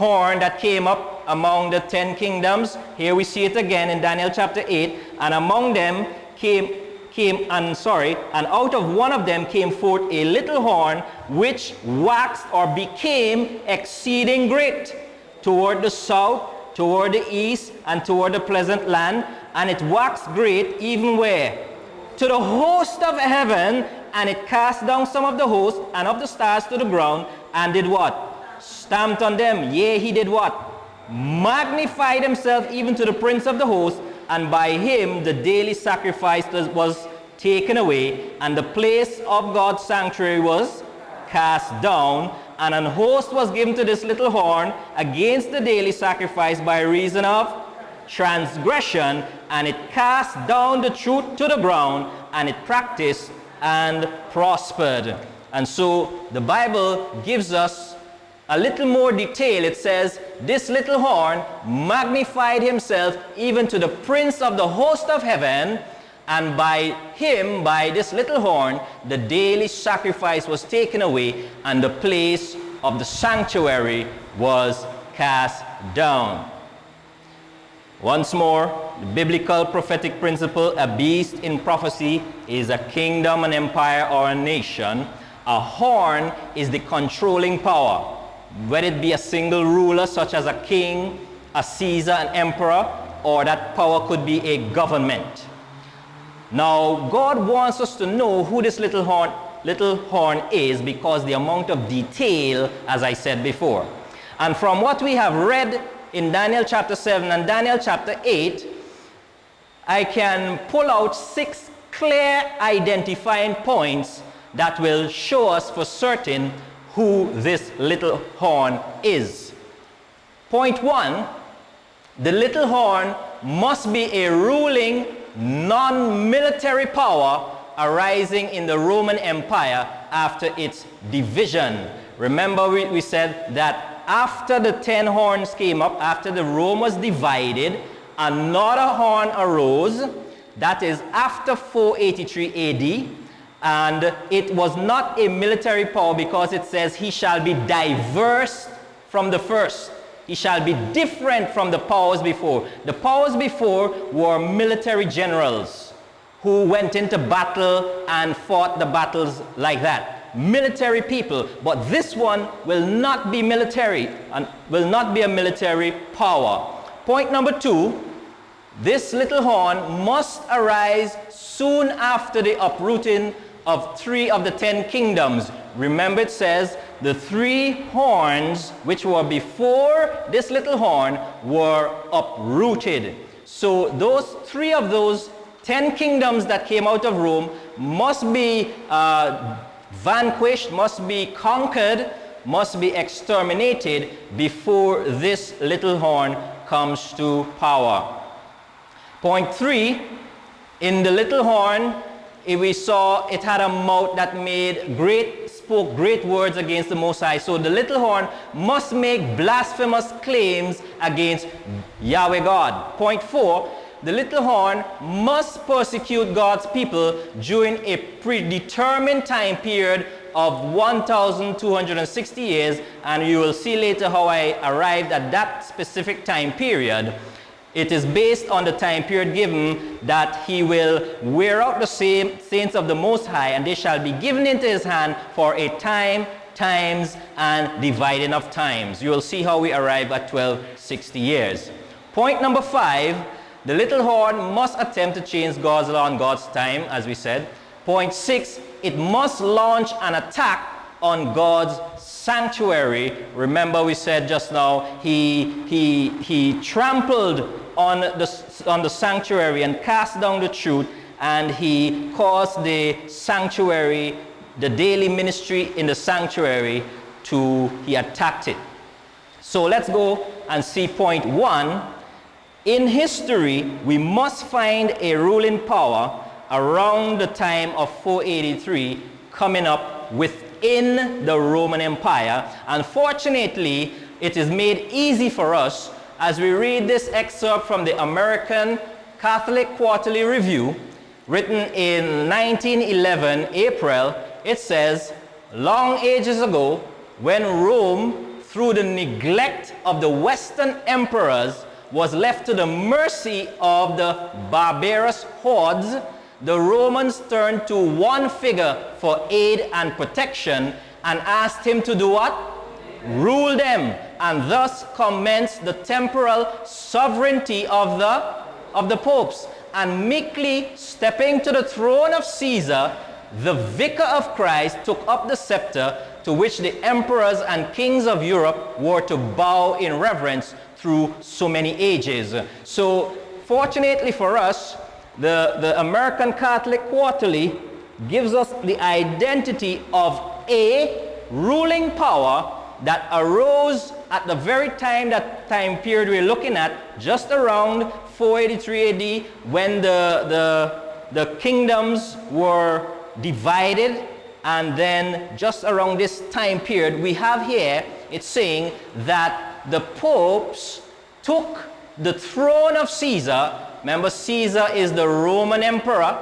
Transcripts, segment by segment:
horn that came up among the 10 kingdoms. Here we see it again in Daniel chapter 8. And among them and out of one of them came forth a little horn, which waxed or became exceeding great toward the south, toward the east, and toward the pleasant land. And it waxed great even where? To the host of heaven, and it cast down some of the host and of the stars to the ground, and did what? Stamped on them. Yea, he did what? Magnified himself even to the prince of the host, and by him the daily sacrifice was taken away, and the place of God's sanctuary was cast down, and an host was given to this little horn against the daily sacrifice by reason of transgression, and it cast down the truth to the ground, and it practiced and prospered. And so the Bible gives us a little more detail. It says, this little horn magnified himself even to the prince of the host of heaven, and by him, by this little horn, the daily sacrifice was taken away, and the place of the sanctuary was cast down. Once more, the biblical prophetic principle: a beast in prophecy is a kingdom, an empire, or a nation. A horn is the controlling power, whether it be a single ruler such as a king, a Caesar, an emperor, or that power could be a government. Now, God wants us to know who this little horn is, because the amount of detail, as I said before. And from what we have read in Daniel chapter 7 and Daniel chapter 8, I can pull out 6 clear identifying points that will show us for certain who this little horn is. Point 1, the little horn must be a ruling, non-military power arising in the Roman Empire after its division. Remember, we said that after the 10 horns came up, after the Rome was divided, another horn arose. That is after 483 AD. And it was not a military power, because it says he shall be diverse from the first. He shall be different from the powers before. The powers before were military generals who went into battle and fought the battles like that. Military people. But this one will not be military and will not be a military power. Point number 2, this little horn must arise soon after the uprooting of 3 of the 10 kingdoms. Remember, it says the 3 horns which were before this little horn were uprooted. So those 3 of those 10 kingdoms that came out of Rome must be vanquished, must be conquered, must be exterminated before this little horn comes to power. Point 3, in the little horn, we saw it had a mouth that spoke great words against the Most High. So the little horn must make blasphemous claims against Yahweh God. Point 4, the little horn must persecute God's people during a predetermined time period of 1,260 years, and you will see later how I arrived at that specific time period. It is based on the time period given that he will wear out the same saints of the Most High, and they shall be given into his hand for a time, times, and dividing of times. You will see how we arrive at 1260 years. Point number 5, the little horn must attempt to change God's law and God's time, as we said. Point 6, it must launch an attack on God's sanctuary. Remember, we said just now, he trampled on the sanctuary and cast down the truth, and he caused the sanctuary, the daily ministry in the sanctuary, he attacked it. So let's go and see point 1. In history, we must find a ruling power around the time of 483 coming up within the Roman Empire. Unfortunately, it is made easy for us as we read this excerpt from the American Catholic Quarterly Review, written in 1911, April. It says, long ages ago, when Rome through the neglect of the Western emperors, was left to the mercy of the barbarous hordes, the Romans turned to one figure for aid and protection and asked him to do what? Rule them, and thus commenced the temporal sovereignty of the popes. And meekly stepping to the throne of Caesar, the vicar of Christ took up the scepter to which the emperors and kings of Europe were to bow in reverence through so many ages. So fortunately for us, the American Catholic Quarterly gives us the identity of a ruling power that arose at the very time period we're looking at, just around 483 AD, when the kingdoms were divided. And then just around this time period, we have here, it's saying that the popes took the throne of Caesar. Remember, Caesar is the Roman emperor.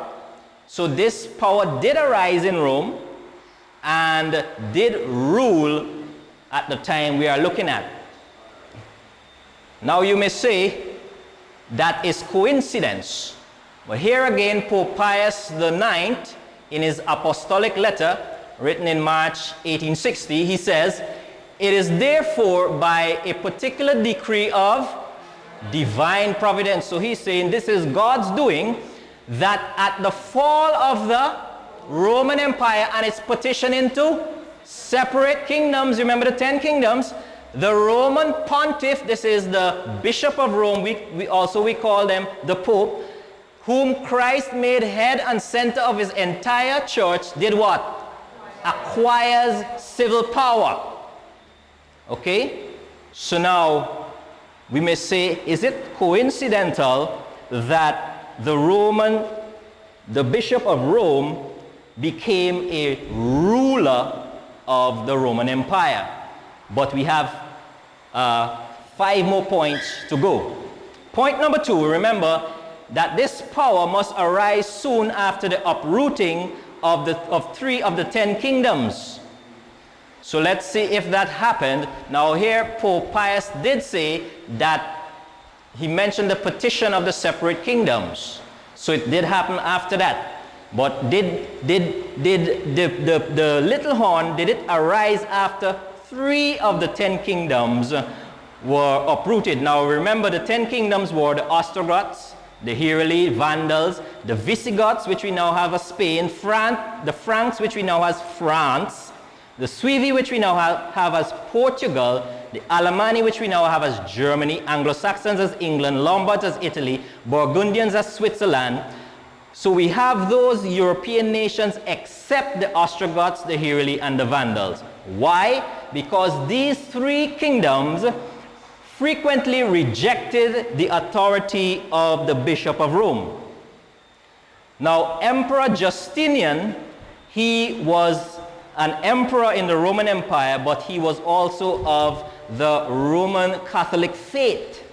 So this power did arise in Rome and did rule at the time we are looking at. Now you may say that is coincidence. But here again, Pope Pius IX, in his apostolic letter written in March 1860, he says, "It is therefore by a particular decree of divine providence." So he's saying this is God's doing, that at the fall of the Roman Empire and its partition into separate kingdoms, remember the 10 kingdoms, the Roman pontiff, this is the Bishop of Rome, we call them the Pope, whom Christ made head and center of his entire church, did what? Acquires civil power. Okay? So now we may say, is it coincidental that the Bishop of Rome became a ruler of the Roman Empire? But we have 5 more points to go. Point number 2, remember that this power must arise soon after the uprooting of 3 of the 10 kingdoms. So let's see if that happened. Now here Pope Pius did say that he mentioned the partition of the separate kingdoms. So it did happen after that. But did the little horn, did it arise after 3 of the 10 kingdoms were uprooted? Now remember, the 10 kingdoms were the Ostrogoths, the Heruli, Vandals, the Visigoths, which we now have as Spain, the Franks, which we now have as France, the Suevi, which we now have as Portugal, the Alemanni, which we now have as Germany, Anglo-Saxons as England, Lombards as Italy, Burgundians as Switzerland. So we have those European nations except the Ostrogoths, the Heruli, and the Vandals. Why? Because these 3 kingdoms frequently rejected the authority of the Bishop of Rome. Now, Emperor Justinian, he was an emperor in the Roman Empire, but he was also of the Roman Catholic faith.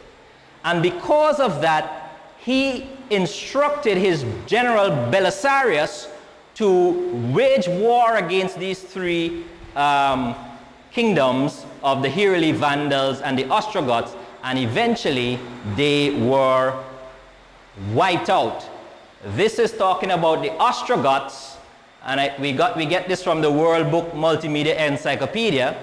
And because of that, he instructed his general Belisarius to wage war against these 3 kingdoms of the Heruli, Vandals, and the Ostrogoths, and eventually they were wiped out. This is talking about the Ostrogoths, and we get this from the World Book Multimedia Encyclopedia,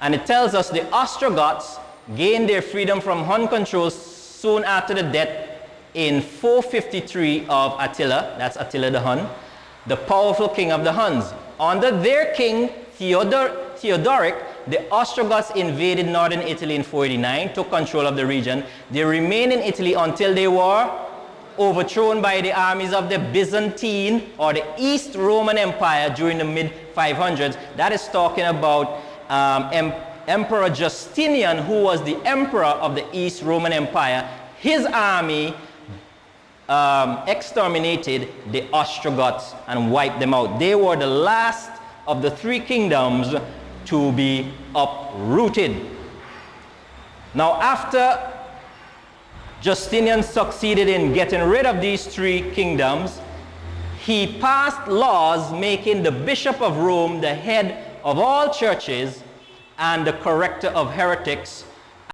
and it tells us the Ostrogoths gained their freedom from Hun control soon after the death in 453 of Attila, that's Attila the Hun, the powerful king of the Huns. Under their king Theodoric, the Ostrogoths invaded northern Italy in 489, took control of the region. They remained in Italy until they were overthrown by the armies of the Byzantine or the East Roman Empire during the mid-500s. That is talking about Emperor Justinian, who was the emperor of the East Roman Empire. His army exterminated the Ostrogoths and wiped them out. They were the last of the 3 kingdoms to be uprooted. Now, after Justinian succeeded in getting rid of these 3 kingdoms, he passed laws making the Bishop of Rome the head of all churches and the corrector of heretics,